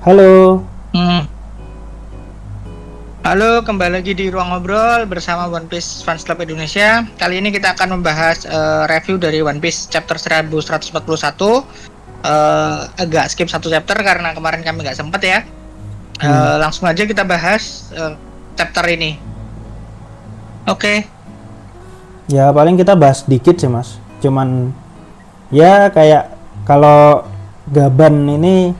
Halo. Hmm. Halo, kembali lagi di Ruang Ngobrol bersama One Piece Fans Club Indonesia. Kali ini kita akan membahas review dari One Piece chapter 1141. Agak skip satu chapter karena kemarin kami nggak sempet ya. Langsung aja kita bahas chapter ini. Oke. Ya paling kita bahas dikit sih mas. Cuman ya kayak kalau Gaban ini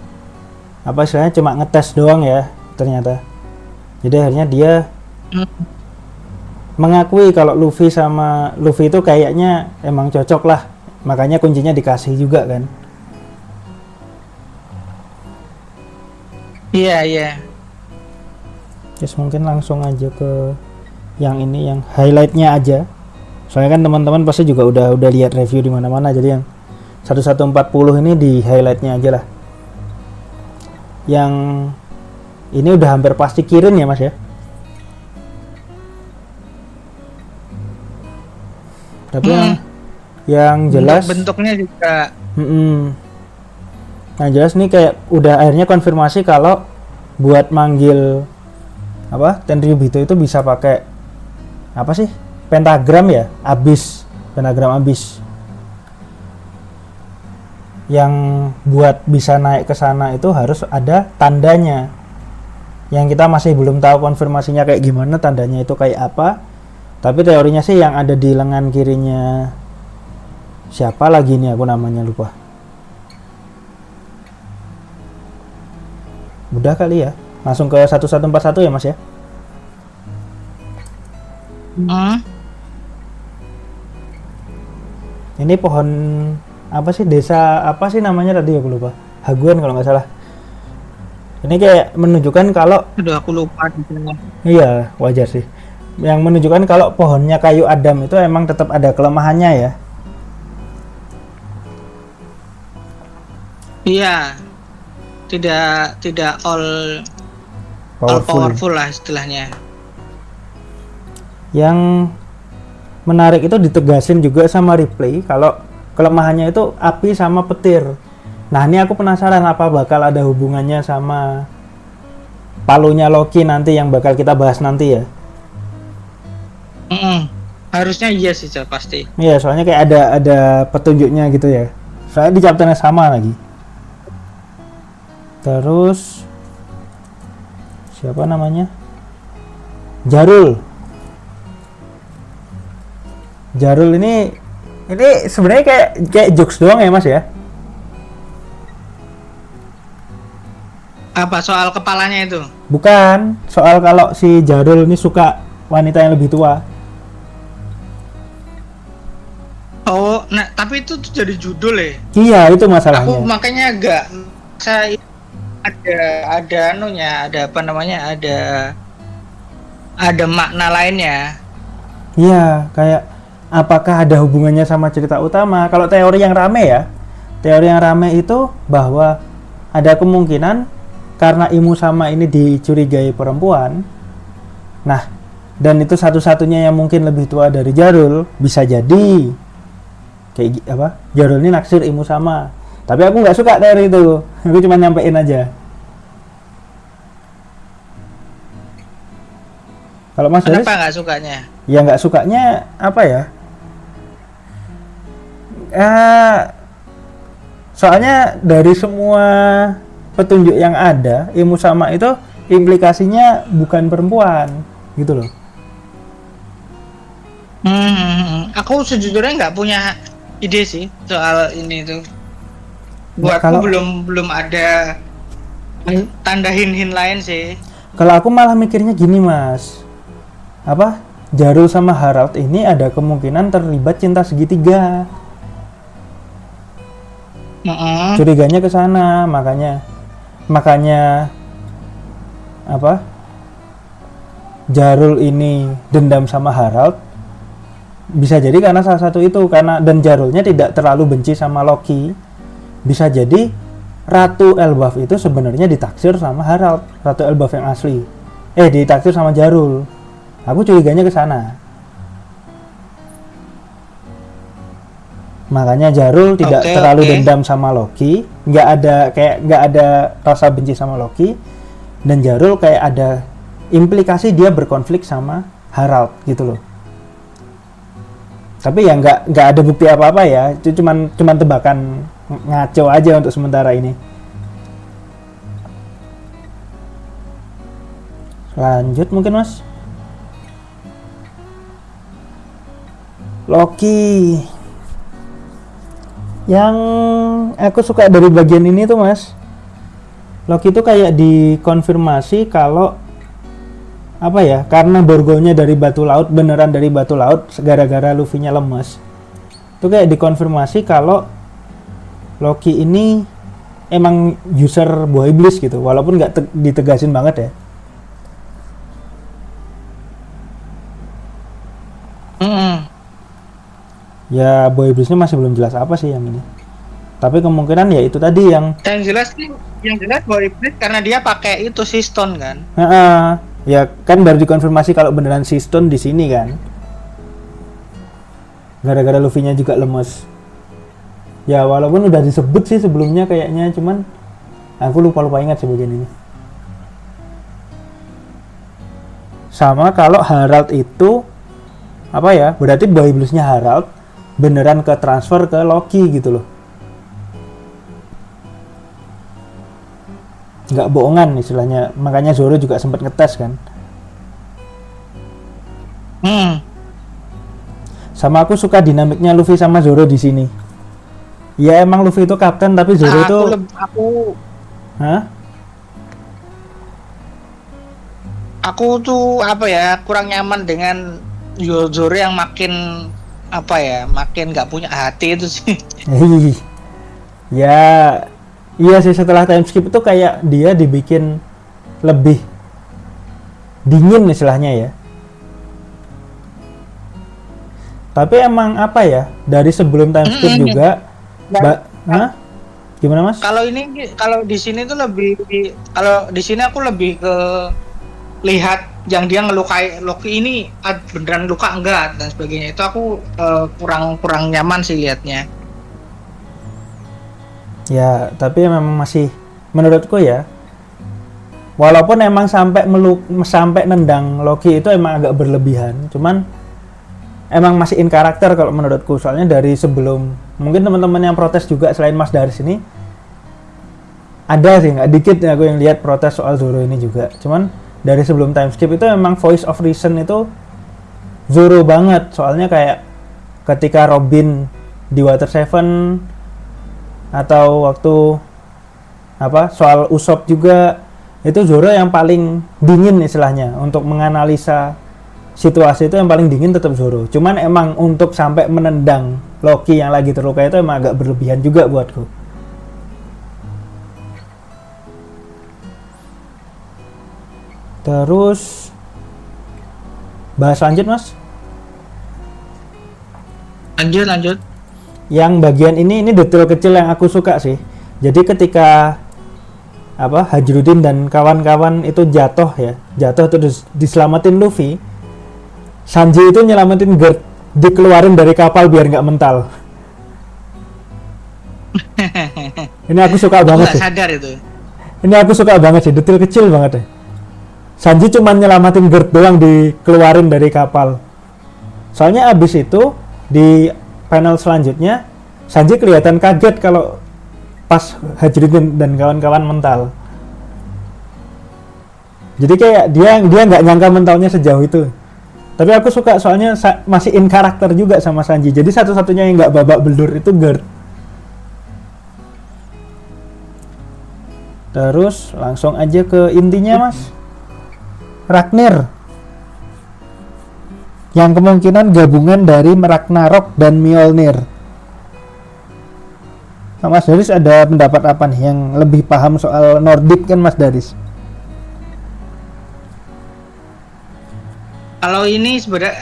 apa istilahnya cuma ngetes doang ya ternyata. Jadi akhirnya dia Hmm. mengakui kalau Luffy itu kayaknya emang cocok lah. Makanya kuncinya dikasih juga kan. Iya, iya. Terus mungkin langsung aja ke yang ini yang highlightnya aja. Soalnya kan teman-teman pasti juga udah lihat review di mana-mana, jadi yang 1140 ini di highlightnya aja lah. Yang ini udah hampir pasti Kirin ya mas ya. Tapi yang jelas Bentuknya juga. yang jelas nih kayak udah akhirnya konfirmasi kalau buat manggil apa Tenryubito itu bisa pakai apa sih pentagram ya, pentagram abis yang buat bisa naik ke sana itu harus ada tandanya, yang kita masih belum tahu konfirmasinya kayak gimana, tandanya itu kayak apa. Tapi teorinya sih yang ada di lengan kirinya siapa lagi nih, aku namanya lupa. Udah kali ya, langsung ke 1141 ya mas ya. Ini pohon apa sih, desa apa sih namanya tadi, aku lupa. Haguan kalau nggak salah. Ini kayak menunjukkan kalau Aduh, aku lupa. iya wajar sih. Yang menunjukkan kalau pohonnya kayu Adam itu emang tetap ada kelemahannya ya. Iya, tidak all powerful lah istilahnya. Yang menarik itu ditegasin juga sama replay kalau kelemahannya itu api sama petir. Nah ini aku penasaran apa bakal ada hubungannya sama palunya Loki nanti yang bakal kita bahas nanti ya. Harusnya iya sih, pasti. Iya soalnya kayak ada petunjuknya gitu ya. Soalnya di chapternya sama lagi. Terus siapa namanya? Jarul. Jarul ini sebenarnya kayak jokes doang ya mas ya. Apa soal kepalanya itu? Bukan soal kalau si Jarul ini suka wanita yang lebih tua. Oh, nah tapi itu tuh jadi judul ya. Iya itu Aku masalahnya. makanya agak saya ada anunya, ada apa namanya, ada makna lainnya. Iya kayak apakah ada hubungannya sama cerita utama. Kalau teori yang rame itu bahwa ada kemungkinan karena Imu sama ini dicurigai perempuan. Nah, dan itu satu-satunya yang mungkin lebih tua dari Jarul, bisa jadi kayak apa? Jarul ini naksir Imu sama. Tapi aku nggak suka teori itu. Aku cuma nyampein aja. Kalau Mas Haris, Kenapa nggak sukanya? ya nggak sukanya apa ya? Eh, soalnya dari semua petunjuk yang ada, Imu sama itu implikasinya bukan perempuan, gitu loh. Aku sejujurnya nggak punya ide sih soal ini tuh. Nggak, Buatku belum ada tanda hin lain sih. kalau aku malah mikirnya gini mas, apa Jarul sama Harald ini ada kemungkinan terlibat cinta segitiga. Curiganya ke sana, makanya apa Jarul ini dendam sama Harald, bisa jadi karena salah satu itu, karena dan Jarulnya tidak terlalu benci sama Loki. Bisa jadi Ratu Elbaf itu sebenarnya ditaksir sama Harald, Ratu Elbaf yang asli. Ditaksir sama Jarul. Aku curiganya ke sana. Makanya Jarul tidak Oke, terlalu oke. dendam sama Loki, nggak ada rasa benci sama Loki, dan Jarul kayak ada implikasi dia berkonflik sama Harald gitu loh. Tapi ya nggak ada bukti apa-apa ya, itu cuman tebakan ngaco aja untuk sementara ini. Lanjut mungkin Mas. Loki. Yang aku suka dari bagian ini tuh Mas, Loki itu kayak dikonfirmasi kalau apa ya, karena borgolnya dari batu laut, beneran dari batu laut, gara-gara Luffy-nya lemes. Itu kayak dikonfirmasi kalau Loki ini emang user buah iblis gitu, walaupun nggak ditegasin banget ya. Mm-mm. Ya buah iblisnya masih belum jelas apa sih yang ini. Tapi kemungkinan ya itu tadi yang Yang jelas Boy Iblis karena dia pakai itu si Stone kan. ya kan baru dikonfirmasi kalau beneran si Stone di sini kan. Gara-gara Luffy-nya juga lemes. Ya walaupun udah disebut sih sebelumnya kayaknya, cuman aku lupa ingat sih bagian ini. Sama kalau Harald itu apa ya? Berarti buah iblisnya Harald beneran ke transfer ke Loki gitu loh. Nggak bohongan istilahnya, makanya Zoro juga sempat ngetes kan. Sama aku suka dinamiknya Luffy sama Zoro di sini. Ya emang Luffy itu kapten tapi Zoro itu aku tuh apa ya, kurang nyaman dengan Zoro yang makin apa ya, makin nggak punya hati itu sih. Ya iya sih, setelah time skip itu kayak dia dibikin lebih dingin istilahnya ya. Tapi emang apa ya, dari sebelum time skip juga gimana Mas? Kalau di sini tuh kalau di sini aku lebih ke lihat yang dia ngelukai Loki ini beneran luka enggak dan sebagainya. Itu aku kurang nyaman sih liatnya. Ya, tapi memang masih menurutku ya, walaupun emang sampai nendang Loki itu emang agak berlebihan, cuman emang masih in karakter kalau menurutku. Soalnya dari sebelum, mungkin teman-teman yang protes juga selain Mas Daris ini ada sih, nggak dikit ya aku yang lihat protes soal Zoro ini juga. Cuman dari sebelum time skip itu emang voice of reason itu Zoro banget. Soalnya kayak ketika Robin di Water Seven, atau waktu apa soal Usopp juga, itu Zoro yang paling dingin istilahnya untuk menganalisa situasi. Itu yang paling dingin tetap Zoro. Cuman emang untuk sampai menendang Loki yang lagi terluka itu emang agak berlebihan juga buatku. Terus bahas lanjut Mas. Lanjut. Yang bagian ini detail kecil yang aku suka sih. Jadi ketika Hajrudin dan kawan-kawan itu jatuh terus diselamatin Luffy, Sanji itu nyelamatin Gert, dikeluarin dari kapal biar nggak mental. Ini aku suka banget sih. Sadar itu. Ini aku suka banget sih, detail kecil banget deh. Sanji cuma nyelamatin Gert doang, dikeluarin dari kapal. Soalnya abis itu di panel selanjutnya Sanji kelihatan kaget kalau pas Hajrudin dan kawan-kawan mental. Jadi kayak dia nggak nyangka mentalnya sejauh itu. Tapi aku suka soalnya masih in karakter juga sama Sanji. Jadi satu-satunya yang nggak babak belur itu Gert. Terus langsung aja ke intinya Mas. Ragnir yang kemungkinan gabungan dari Ragnarok dan Mjolnir. Nah, Mas Daris ada pendapat apa nih yang lebih paham soal Nordik kan Mas Daris? Kalau ini sebenarnya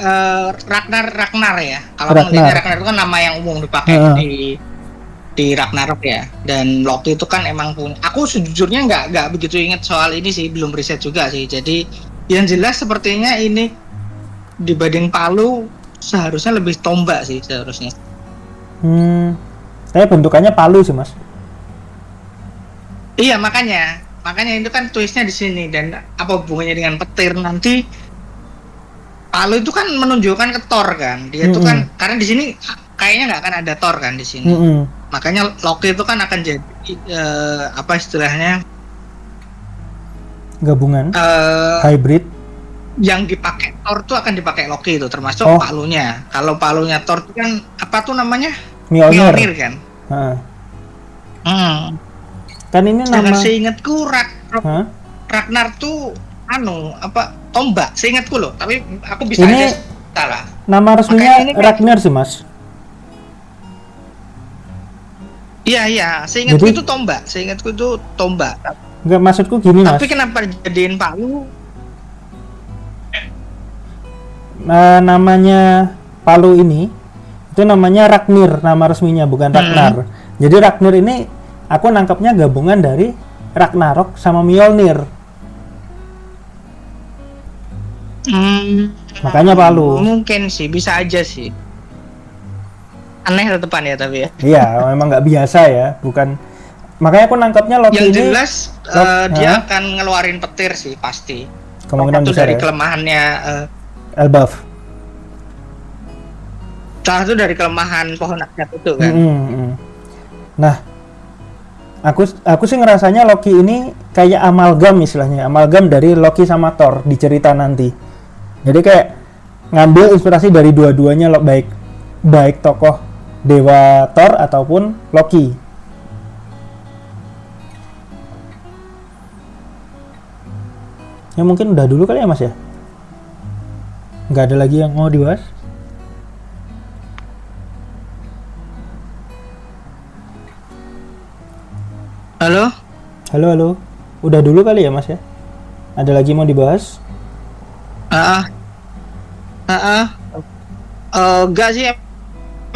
Ragnar ya. Kalau Ragnar itu kan nama yang umum dipakai di Ragnarok ya. Dan Loki itu kan emang punya. Aku sejujurnya nggak begitu ingat soal ini sih, belum riset juga sih. Jadi yang jelas sepertinya ini dibanding Palu seharusnya lebih tombak sih seharusnya. Tapi bentukannya palu sih, Mas. Iya, makanya itu kan twistnya di sini. Dan apa hubungannya dengan petir nanti? Palu itu kan menunjukkan ke Thor kan. Dia itu kan karena di sini kayaknya nggak akan ada Thor kan di sini. Makanya Loki itu kan akan jadi apa istilahnya? Gabungan. Hybrid. Yang dipakai Thor tuh akan dipakai Loki itu, termasuk palunya. Kalau palunya Thor itu kan apa tuh namanya? Mjolnir kan. Kan ini nama. Seingatku Ragnar tuh tombak. Seingatku loh, tapi aku bisa ini aja salah. Nama resminya Ragnar sih, Mas. Iya, seingatku itu tombak. Enggak, maksudku gini, Mas. Tapi kenapa jadiin palu? Namanya palu ini itu namanya Ragnir, nama resminya, bukan Ragnar. Jadi Ragnir ini aku nangkapnya gabungan dari Ragnarok sama Mjolnir. Makanya palu. Mungkin sih, bisa aja sih. Aneh tetepan ya tapi ya. Iya, memang nggak biasa ya, bukan. Makanya aku nangkapnya Loki yang ini. Yang jelas dia akan ngeluarin petir sih pasti. Kemungkinan besar dari ya. Kelemahannya Elbaf. Salah satu dari kelemahan pohon ajaib itu kan. Nah, aku sih ngerasanya Loki ini kayak amalgam istilahnya, amalgam dari Loki sama Thor di cerita nanti. Jadi kayak ngambil inspirasi dari dua-duanya, baik tokoh dewa Thor ataupun Loki. Ya mungkin udah dulu kali ya, Mas ya. Nggak ada lagi yang mau dibahas. Halo. Udah dulu kali ya, Mas ya? Ada lagi mau dibahas? Enggak sih.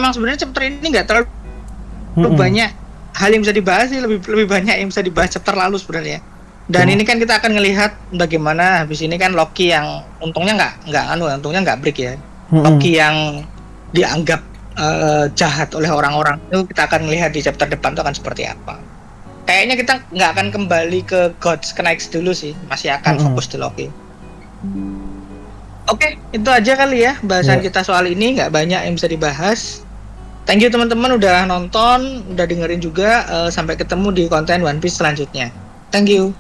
Emang sebenarnya chapter ini nggak terlalu banyak hal yang bisa dibahas sih, lebih banyak yang bisa dibahas chapter lalu sebenarnya. Dan ini kan kita akan ngelihat bagaimana habis ini kan Loki yang untungnya nggak break ya. Loki yang dianggap jahat oleh orang-orang itu kita akan melihat di chapter depan itu akan seperti apa. Kayaknya kita nggak akan kembali ke Gods Knights dulu sih, masih akan fokus di Loki. Oke, itu aja kali ya bahasan kita soal ini, nggak banyak yang bisa dibahas. Thank you teman-teman udah nonton, udah dengerin juga. Sampai ketemu di konten One Piece selanjutnya. Thank you.